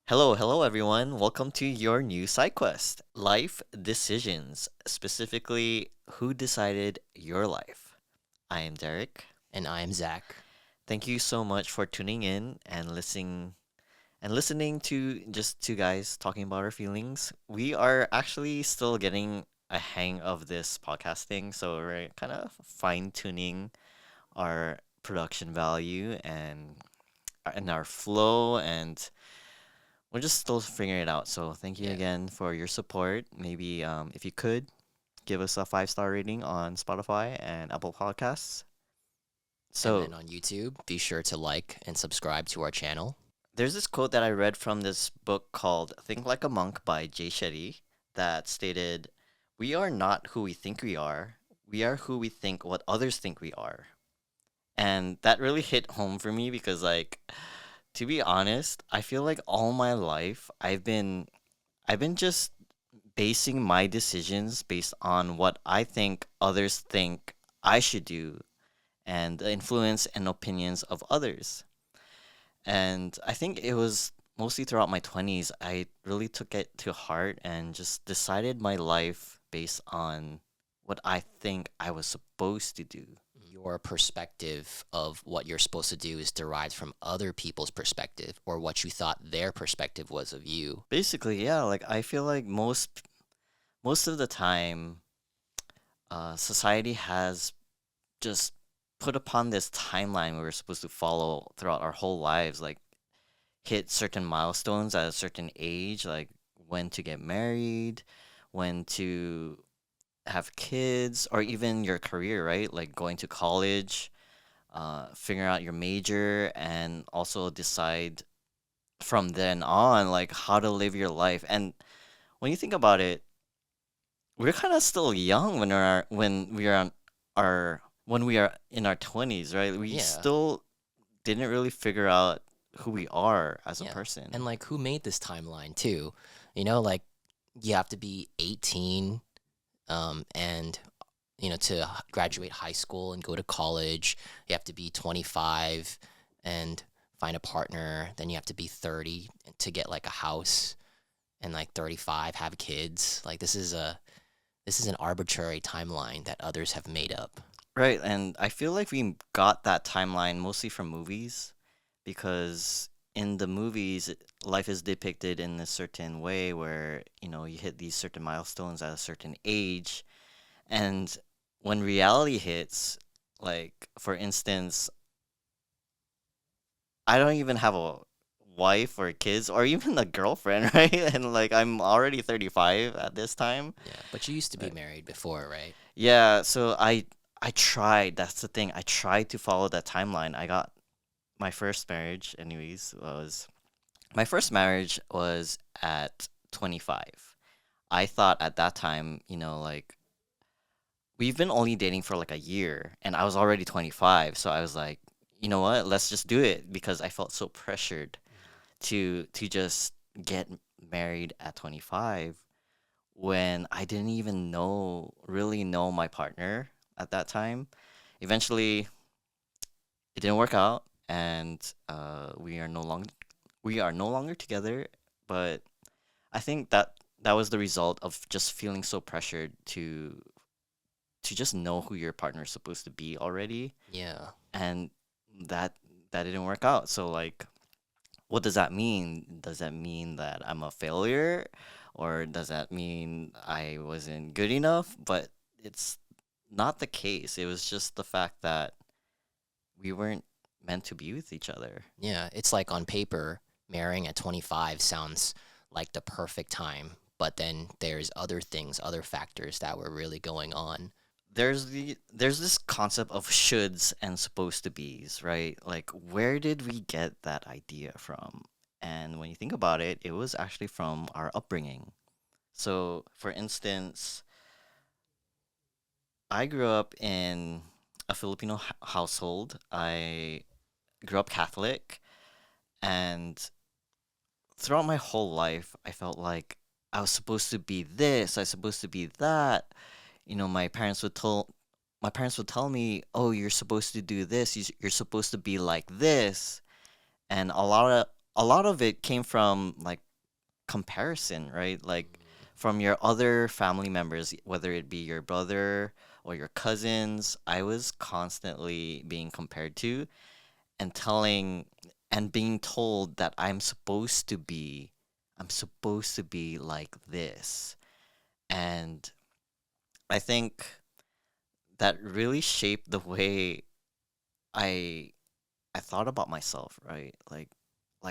Hello everyone. Welcome to your new side quest, Life Decisions, specifically who decided your life. I am Derek. And I am Zach. Thank you so much for tuning in and listening to just two guys talking about our feelings. We are actually still getting a hang of this podcasting, so we're kind of fine-tuning our production value and our flow, and we're just still figuring it out. So thank you Yeah. again for your support. Maybe if you could give us a 5-star rating on Spotify and Apple Podcasts. And So then on YouTube, be sure to like and subscribe to our channel. there's this quote that I read from this book called Think Like a Monk by Jay Shetty that stated, "We are not who we think we are. We are who we think what others think we are." And that really hit home for me because, like, to be honest, I feel like all my life I've been just basing my decisions based on what I think others think I should do and the influence and opinions of others. And I think it was mostly throughout my 20s, I really took it to heart and just decided my life based on what I think I was supposed to do. Your perspective of what you're supposed to do is derived from other people's perspective or what you thought their perspective was of you. Basically, yeah, like I feel like most of the time, society has just put upon this timeline we were supposed to follow throughout our whole lives, like hit certain milestones at a certain age, like when to get married, when to have kids, or even your career, right? Like going to college, figuring out your major, and also decide from then on, like how to live your life. And when you think about it, we're kind of still young when we are in our 20s, right? We Yeah. still didn't really figure out who we are as a Yeah. And person. like who made this timeline too? Like you have to be 18 and to graduate high school and go to college, you have to be 25 and find a partner. Then you have to be 30 to get like a house, and like 35 have kids. Like this is an arbitrary timeline that others have made up. Right, and I feel like we got that timeline mostly from movies because in the movies, life is depicted in a certain way where, you hit these certain milestones at a certain age. And when reality hits, like, for instance, I don't even have a wife or kids or even a girlfriend, right? And like, I'm already 35 at this time. Yeah, but you used to be Right. married before, right? Yeah, so I tried. That's the thing. I tried to follow that timeline. I got my first marriage, anyways, was my first marriage was at 25. I thought at that time, like we've been only dating for like a year and I was already 25, so I was like, you know what? Let's just do it because I felt so pressured to just get married at 25 when I didn't even really know my partner at that time. Eventually, it didn't work out, and we are no longer together. But I think that was the result of just feeling so pressured to just know who your partner is supposed to be already, Yeah. and that that didn't work out. So like, what does that mean? Does that mean that I'm a failure, or does that mean I wasn't good enough? But it's not the case. It was just the fact that we weren't meant to be with each other. Yeah, it's like on paper, marrying at 25 sounds like the perfect time, but then there's other things, other factors that were really going on. There's this concept of shoulds and supposed to be's, right? Like where did we get that idea from? And when you think about it, it was actually from our upbringing. So, for instance, I grew up in a Filipino household. I grew up Catholic, and throughout my whole life, I felt like I was supposed to be this, I was supposed to be that. My parents would tell me, "Oh, you're supposed to do this. You're supposed to be like this." And a lot of it came from like comparison, right? Like from your other family members, whether it be your brother or your cousins, I was constantly being compared to and telling and being told that I'm supposed to be like this. And I think that really shaped the way I I thought about myself, right? Like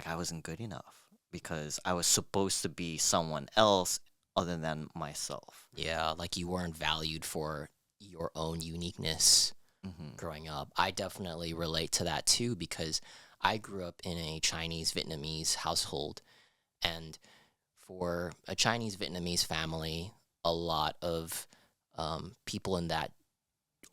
I wasn't good enough because I was supposed to be someone else other than myself. Yeah, like you weren't valued for your own uniqueness Hmm. growing up. I definitely relate to that too because I grew up in a Chinese Vietnamese household. And for a Chinese Vietnamese family, a lot of people in that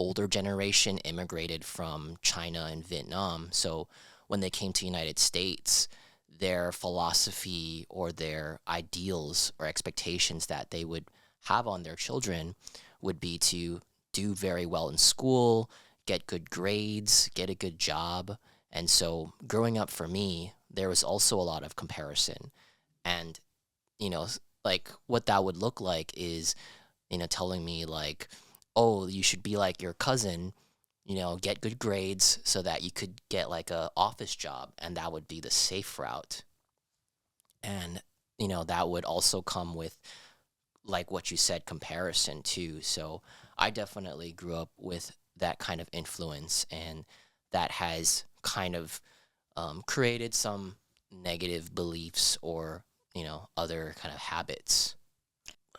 older generation immigrated from China and Vietnam. So when they came to United States, their philosophy or their ideals or expectations that they would have on their children would be to do very well in school, get good grades, get a good job. And so growing up for me, there was also a lot of comparison. And, like what that would look like is telling me like, oh, you should be like your cousin, get good grades so that you could get like a office job, and that would be the safe route. And that would also come with like what you said, comparison too. So I definitely grew up with that kind of influence, and that has kind of created some negative beliefs or other kind of habits.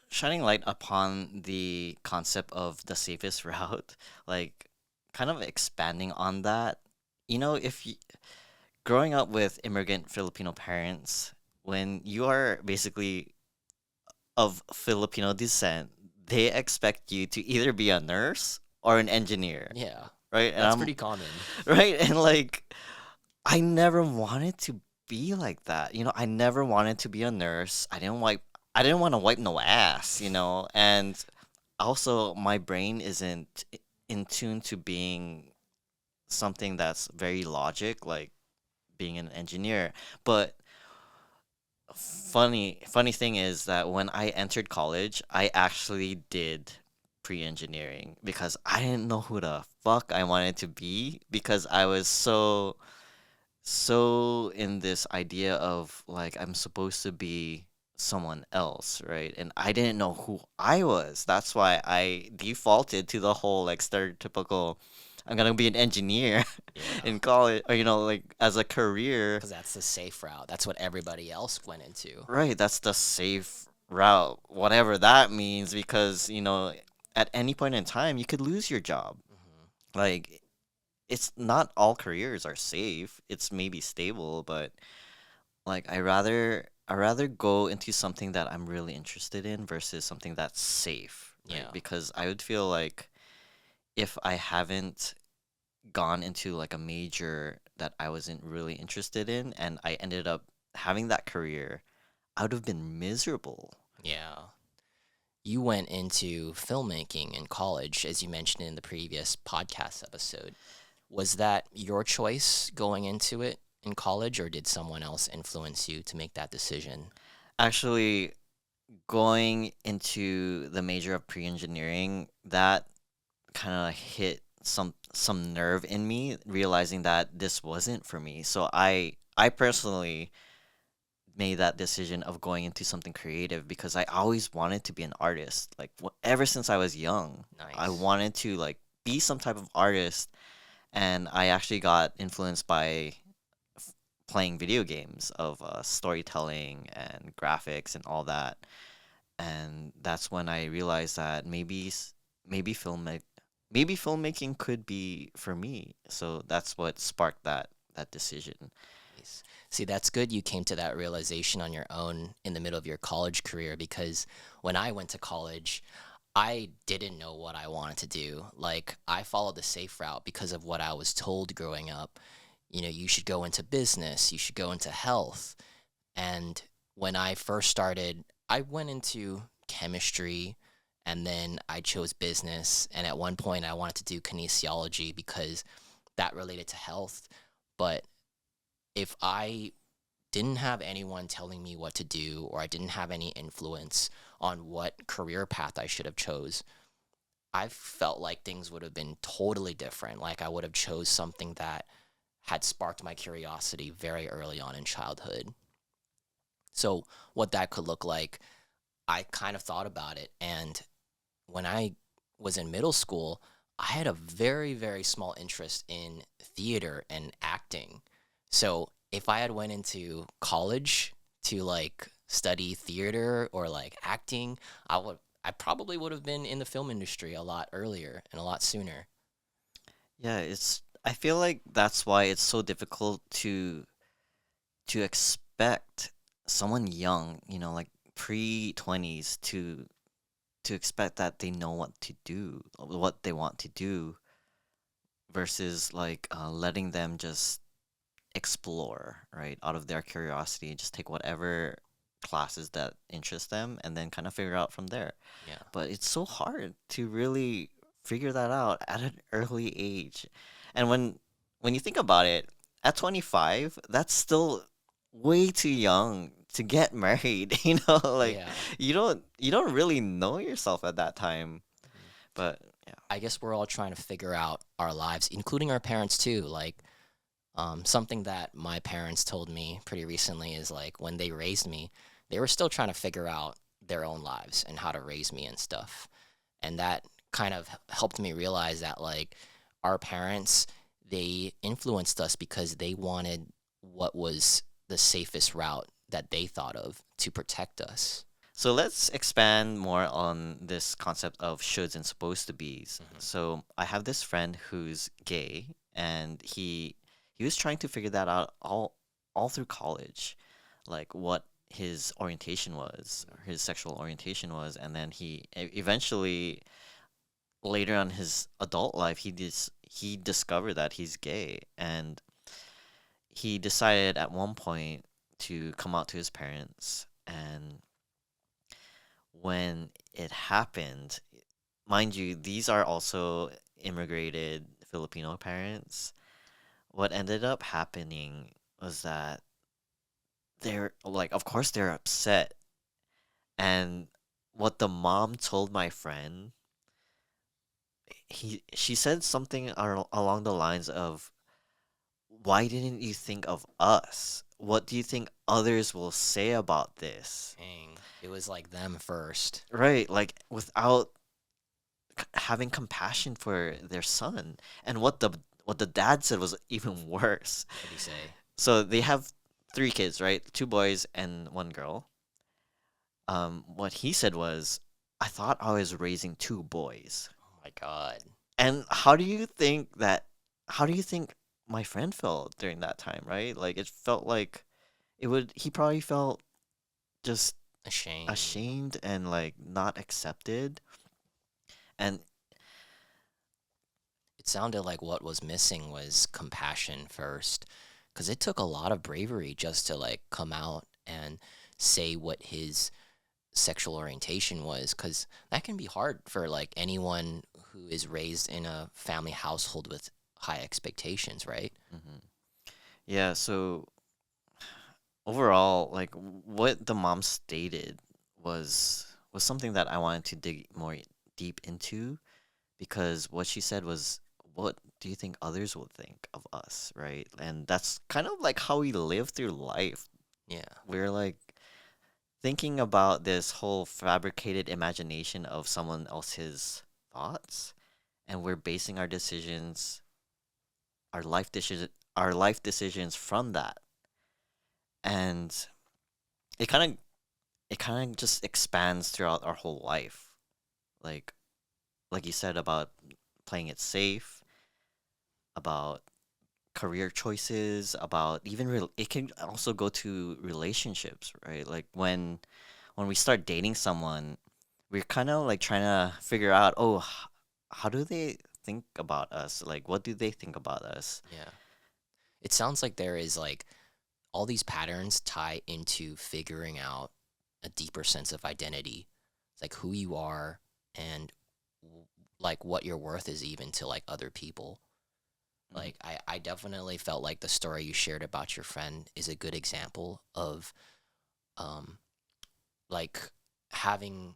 Shining light upon the concept of the safest route, like kind of expanding on that. If you, growing up with immigrant Filipino parents, when you are basically of Filipino descent, they expect you to either be a nurse or an engineer, Yeah, right? And that's I'm pretty common. right, and like I never wanted to be like that. I never wanted to be a nurse. I didn't want to wipe no ass. And also my brain isn't in tune to being something that's very logic, like being an engineer. But funny thing is that when I entered college, I actually did pre-engineering because I didn't know who the fuck I wanted to be because I was so in this idea of like I'm supposed to be someone else, right? And I didn't know who I was. That's why I defaulted to the whole like stereotypical I'm gonna be an engineer Yeah, in college or like as a career. because that's the safe route. That's what everybody else went into. Right, that's the safe route, whatever that means, because at any point in time you could lose your job. Hmm. Like it's not all careers are safe. It's maybe stable, but like I rather go into something that I'm really interested in versus something that's safe, right? Yeah. Because I would feel like if I haven't gone into like a major that I wasn't really interested in and I ended up having that career, I would have been miserable. Yeah. You went into filmmaking in college, as you mentioned in the previous podcast episode. Was that your choice going into it in college, or did someone else influence you to make that decision? Actually, going into the major of pre-engineering, that kind of hit some nerve in me, realizing that this wasn't for me. So I personally made that decision of going into something creative because I always wanted to be an artist. Like ever since I was young, I Nice. wanted to like be some type of artist, and I actually got influenced by playing video games of storytelling and graphics and all that. And that's when I realized that maybe filmmaking could be for me. So that's what sparked that decision. Nice. See, that's good you came to that realization on your own in the middle of your college career because when I went to college, I didn't know what I wanted to do. Like, I followed the safe route because of what I was told growing up. You should go into business, you should go into health. And when I first started, I went into chemistry and then I chose business. And at one point, I wanted to do kinesiology because that related to health. But if I didn't have anyone telling me what to do, or I didn't have any influence on what career path I should have chose, I felt like things would have been totally different. Like I would have chose something that had sparked my curiosity very early on in childhood. So what that could look like, I kind of thought about it. And when I was in middle school, I had a very, very small interest in theater and acting. So if I had went into college to like study theater or like acting, I probably would have been in the film industry a lot earlier and a lot sooner. Yeah, I feel like that's why it's so difficult to expect someone young, like pre-20s to expect that they know what to do, what they want to do versus like letting them just explore, right? Out of their curiosity, just take whatever classes that interest them and then kind of figure out from there. Yeah. But it's so hard to really figure that out at an early age. And when you think about it, at 25, that's still way too young to get married, like Yeah. you don't really know yourself at that time. Mhm. But yeah. I guess we're all trying to figure out our lives, including our parents too. Like, something that my parents told me pretty recently is like when they raised me, they were still trying to figure out their own lives and how to raise me and stuff. And that kind of helped me realize that like our parents, they influenced us because they wanted what was the safest route that they thought of to protect us. So let's expand more on this concept of shoulds and supposed to be's. Hmm. So I have this friend who's gay, and he was trying to figure that out all through college, like what his orientation was, or his sexual orientation was, and then eventually later on his adult life he discovered that he's gay, and he decided at one point to come out to his parents. And when it happened, mind you, these are also immigrated Filipino parents. What ended up happening was that they're like, of course, they're upset. And what the mom told my friend, she said something along the lines of, "Why didn't you think of us? What do you think others will say about this?" Dang, it was like them first. Right, like without having compassion for their son. And what the dad said was even worse. What did he say? So they have three kids, right? Two boys and one girl. What he said was, "I thought I was raising two boys." Oh my God. And how do you think my friend felt during that time, right? Like it felt like he probably felt just Ashamed. ashamed and like not accepted. And It sounded like what was missing was compassion first, because it took a lot of bravery just to like come out and say what his sexual orientation was, because that can be hard for like anyone who is raised in a family household with high expectations, right? mhm. Yeah, so overall, like what the mom stated was something that I wanted to dig more deep into, because what she said was, "What do you think others will think of us?" Right? And that's kind of like how we live through life. Yeah. We're like thinking about this whole fabricated imagination of someone else's thoughts, and we're basing our life decisions from that. And it kind of it kind of just expands throughout our whole life. Like like you said about playing it safe, about career choices, about even it can also go to relationships, right? Like when we start dating someone, we're kind of like trying to figure out, oh, how do they think about us? Like, what do they think about us? Yeah. It sounds like there is like all these patterns tie into figuring out a deeper sense of identity. It's like who you are and like what your worth is even to like other people. Mhm. Like I definitely felt like the story you shared about your friend is a good example of um like having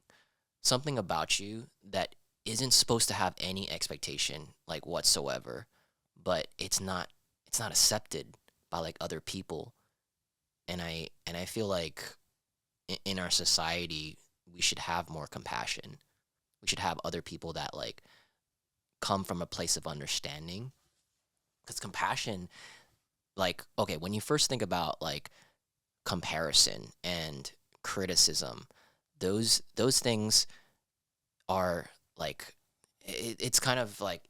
something about you that isn't supposed to have any expectation like whatsoever, but it's not accepted by like other people. And I feel like in our society we should have more compassion. We should have other people that like come from a place of understanding, because compassion, like, okay, when you first think about like comparison and criticism, those things are like it's kind of like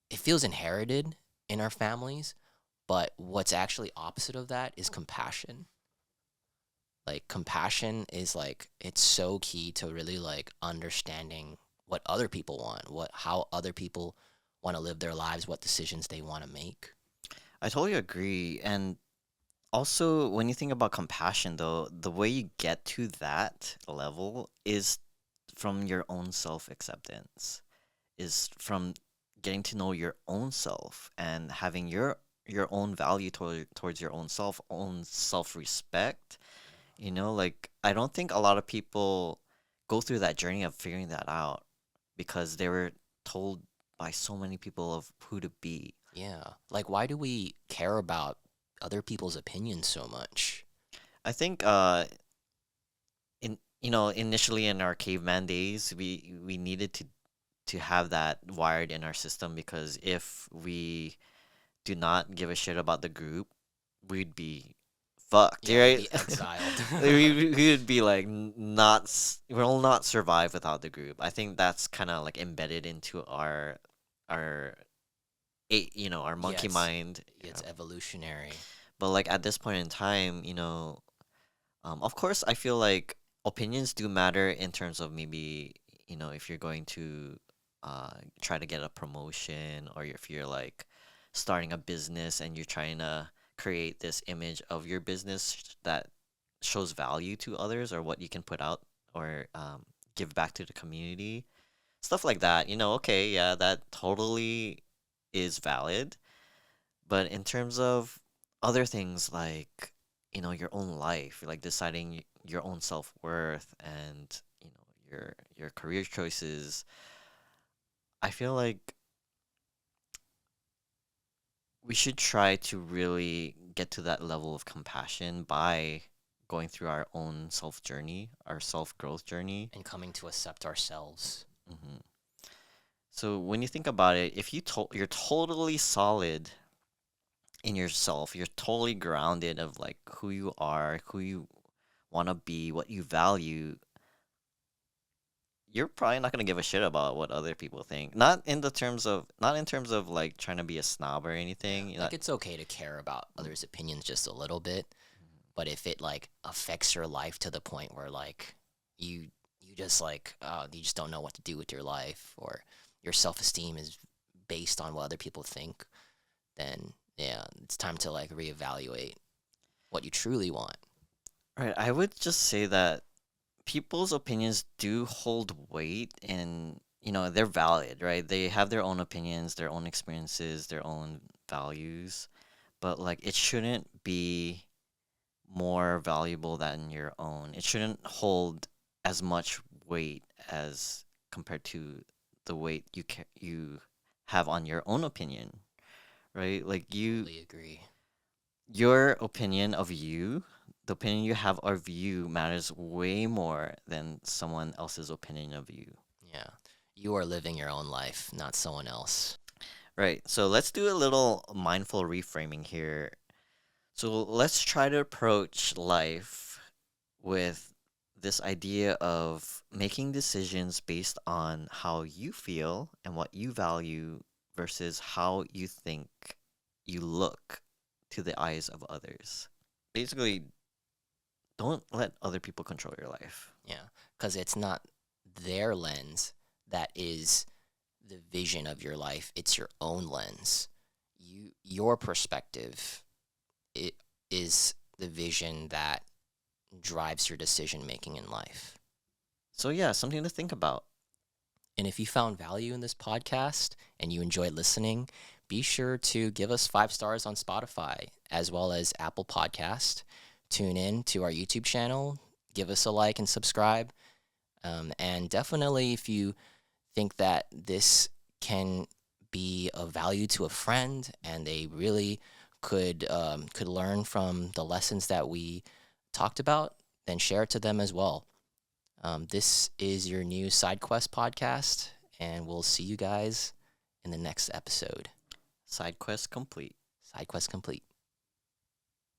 it feels inherited in our families, but what's actually opposite of that is compassion. Like compassion is like it's so key to really like understanding what other people want, what how other people want to live their lives, what decisions they want to make. I totally agree. And also, when you think about compassion, though, the way you get to that level is from your own self acceptance, is from getting to know your own self and having your own value towards your own self respect. You know, like I don't think a lot of people go through that journey of figuring that out because they were told by so many people of who to be. Yeah. Like why do we care about other people's opinions so much? I think in initially in our caveman days, we needed to have that wired in our system because if we do not give a shit about the group, we'd be fucked, Yeah, we'd right? be exiled. We would be like not we'll not survive without the group. I think that's kind of like embedded into our our Yeah, monkey mind. it's evolutionary. But like at this point in time, of course, I feel like opinions do matter in terms of maybe, if you're going to try to get a promotion or if you're like starting a business and you're trying to create this image of your business that shows value to others or what you can put out or give back to the community, stuff like that, okay, yeah, that totally is valid. But in terms of other things like, your own life, like deciding your own self-worth and, your career choices, I feel like we should try to really get to that level of compassion by going through our own self journey, our self-growth journey. And coming to accept ourselves. Hmm. So when you think about it, if you're totally solid in yourself, you're totally grounded of like who you are, who you want to be, what you value, you're probably not going to give a shit about what other people think. Not in terms of like trying to be a snob or Yeah, anything. like it's okay to care about others' opinions just a little bit, but if it like affects your life to the point where like you you just like you just don't know what to do with your life, or your self-esteem is based on what other people think, then yeah, it's time to like reevaluate what you truly want. Right, I would just say that people's opinions do hold weight and they're valid, right? They have their own opinions, their own experiences, their own values, but like it shouldn't be more valuable than your own. It shouldn't hold as much weight as compared to the weight you have on your own opinion, right? Like Totally agree. your opinion of you, the opinion you have of you matters way more than someone else's opinion of you. Yeah. You are living your own life, not someone else. Right. So let's do a little mindful reframing here. So let's try to approach life with this idea of making decisions based on how you feel and what you value versus how you think you look to the eyes of others. Basically, don't let other people control your life. Yeah. Because it's not their lens that is the vision of your life, it's your own lens. Your perspective, it is the vision that drives your decision making in life. So yeah, something to think about. And if you found value in this podcast and you enjoyed listening, be sure to give us 5 stars on Spotify as well as Apple Podcast. Tune in to our YouTube channel, give us a like and subscribe. And definitely, if you think that this can be of value to a friend and they really could learn from the lessons that we talked about, then share it to them as well. This is your new Side Quest podcast, and we'll see you guys in the next episode. Side quest complete. Side Quest complete.